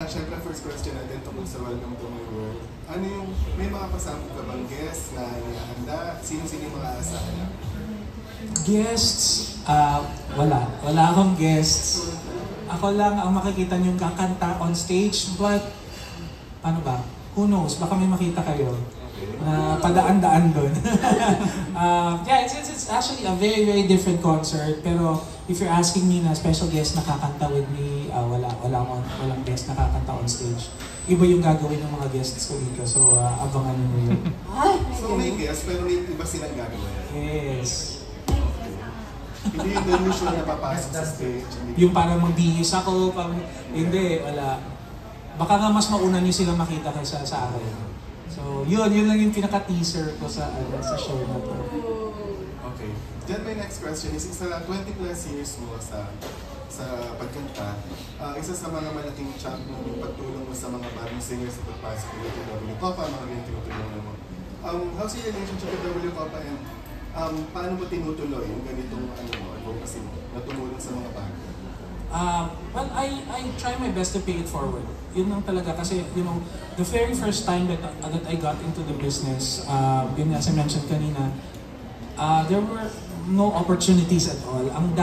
syempre first question natin tungkol sa Welcome to My World. Ano yung, may mga pasample ka bang guests na inihanda? Sino-sino yung mga aasahan na? Guests? Wala. Wala akong guests. Ako lang ang makikita niyong kakanta on stage, but ano ba? Who knows? Baka may makita kayo na padaan-daan doon. Yeah, it's actually a very, very different concert. Pero if you're asking me na special guest na kakanta with me, walang guest na kakanta on stage. Iba yung gagawin ng mga guests ko dito. So, abangan nyo yun. So may guest, pero may iba silang gagawin? Yes. Hindi yung usual na papasok sa stage. Yung parang magbihis ako, hindi, wala. Baka nga mas mauna niyo sila makita kaysa sa akin. So, yun lang yung pinaka-teaser ko sa show na to. Okay. Then my next question is, sa 20 plus years mo sa pagkanta, isa sa mga malaking chunk mo yung pagtulong mo sa mga bagong singers sa pagpasok ulit ng W Copa, mga ganyan tinutulungan mo. How's your relationship with W Copa and paano mo tinutuloy yung ganitong advocacy mo na tumulong sa mga bago? Well, I try my best to pay it forward. Yun lang talaga kasi, you know, the very first time that I got into the business, yun as I mentioned kanina, there were no opportunities at all. Ang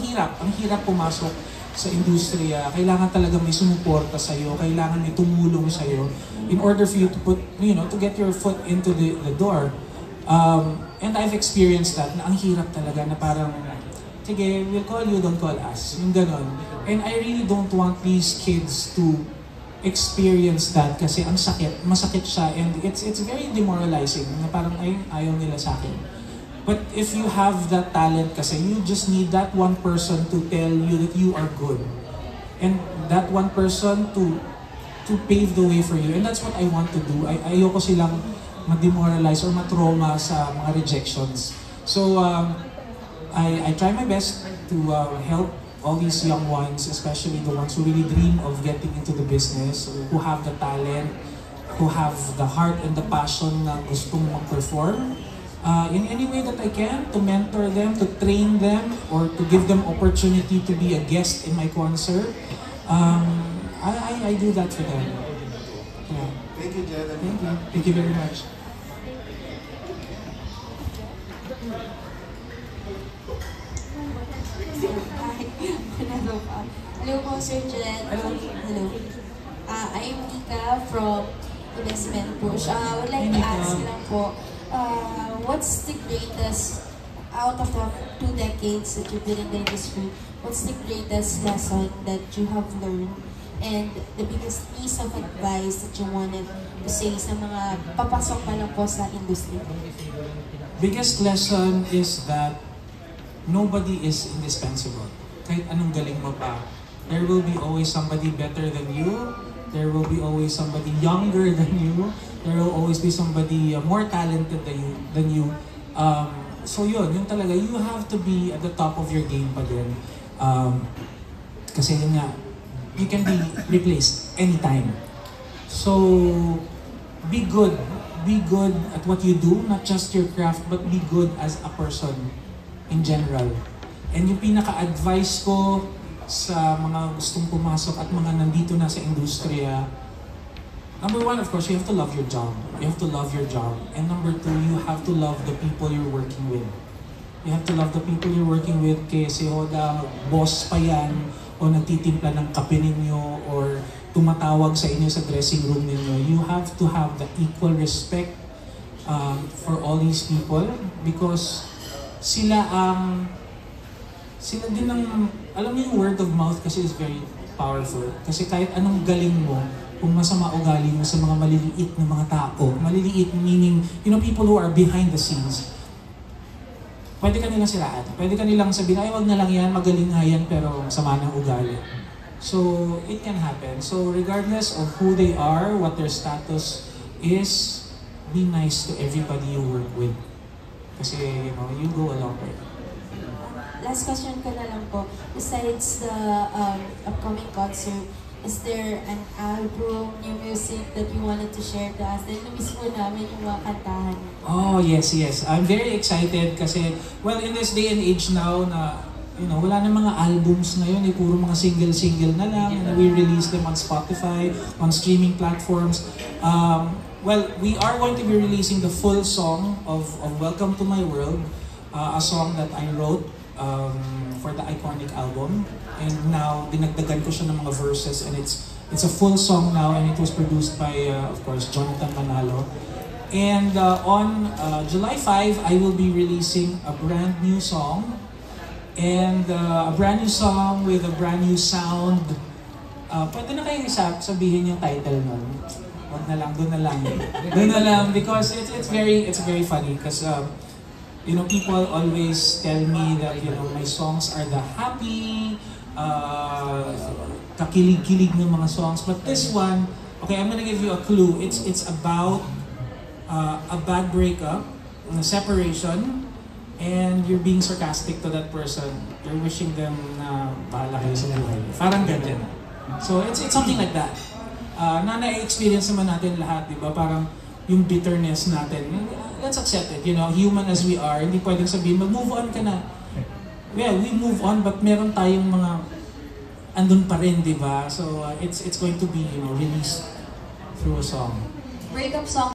hirap pumasok sa industriya. Kailangan talaga may sumuporta sa'yo, kailangan may tumulong sa'yo in order for you to to get your foot into the door. And I've experienced that, na ang hirap talaga na parang, sige, we'll call you, don't call us. Yung ganon. And I really don't want these kids to experience that kasi ang sakit, masakit siya, and it's very demoralizing na parang ayaw nila sa akin. But if you have that talent kasi, you just need that one person to tell you that you are good. And that one person to pave the way for you. And that's what I want to do. Ayoko silang ma-demoralize or ma-trauma sa mga rejections. So, I try my best to help all these young ones, especially the ones who really dream of getting into the business, who have the talent, who have the heart and the passion na gustong mag-perform. In any way that I can, to mentor them, to train them, or to give them opportunity to be a guest in my concert. I do that for them. Yeah. Thank you, Jed. Thank you very much. Hello po, Sir Jed. Hello. I'm Nika from Investment Push. I would like to ask lang po, what's the greatest, out of the 2 decades that you've been in the industry, what's the greatest lesson that you have learned and the biggest piece of advice that you wanted to say sa mga papasok pa lang po sa industry? Biggest lesson is that nobody is indispensable. Kahit anong galing mo pa, there will be always somebody better than you. There will be always somebody younger than you. There will always be somebody more talented than you. So yun talaga, you have to be at the top of your game pa din. Kasi yun nga, you can be replaced anytime. So, be good. Be good at what you do, not just your craft, but be good as a person in general. And yung pinaka-advice ko sa mga gustong pumasok at mga nandito na sa industriya, number 1, of course, you have to love your job. You have to love your job. And number 2, you have to love the people you're working with. You have to love the people you're working with kasi hoda, boss pa yan, o nagtitimpla ng kape ninyo, or tumatawag sa inyo sa dressing room ninyo. You have to have the equal respect for all these people because sila din ang, alam niyo yung word of mouth kasi is very powerful. Kasi kahit anong galing mo, kung masama ugali mo sa mga maliliit na mga tao, maliliit meaning, people who are behind the scenes, pwede ka nilang siraan. Pwede ka nilang sabihin, ay wag na lang yan, magaling nga yan, pero sama ng ugali. So, it can happen. So, regardless of who they are, what their status is, be nice to everybody you work with. Kasi, you go a long way. Last question ko na lang po. Besides the upcoming concert, is there an album, new music that you wanted to share to us? Then, na-miss mo namin yung mga kantahan. Oh, yes. I'm very excited kasi, well, in this day and age now na, wala na mga albums ngayon, puro mga single-single na lang, and we release them on Spotify, on streaming platforms. Well, we are going to be releasing the full song of Welcome to My World, a song that I wrote for the iconic album. And now, dinagdagan ko siya ng mga verses, and it's a full song now, and it was produced by, of course, Jonathan Manalo. And on July 5, I will be releasing a brand new song. And a brand new song with a brand new sound. Pwede na kayo sabihin yung title nun. Wag na lang, doon na lang. Doon na lang because it's very funny because people always tell me that my songs are the happy, kakilig-kilig ng mga songs. But this one, okay, I'm gonna give you a clue. It's about a bad breakup, a separation, and you're being sarcastic to that person. You're wishing them na bahala kayo sa buhay. Parang ganyan. So it's something like that. Na na-experience naman natin lahat, di ba? Parang yung bitterness natin. Let's accept it, human as we are. Hindi pwedeng sabihin, mag-move on ka na. Well, we move on, but meron tayong mga andun pa rin, di ba? So it's going to be, released through a song. Breakup song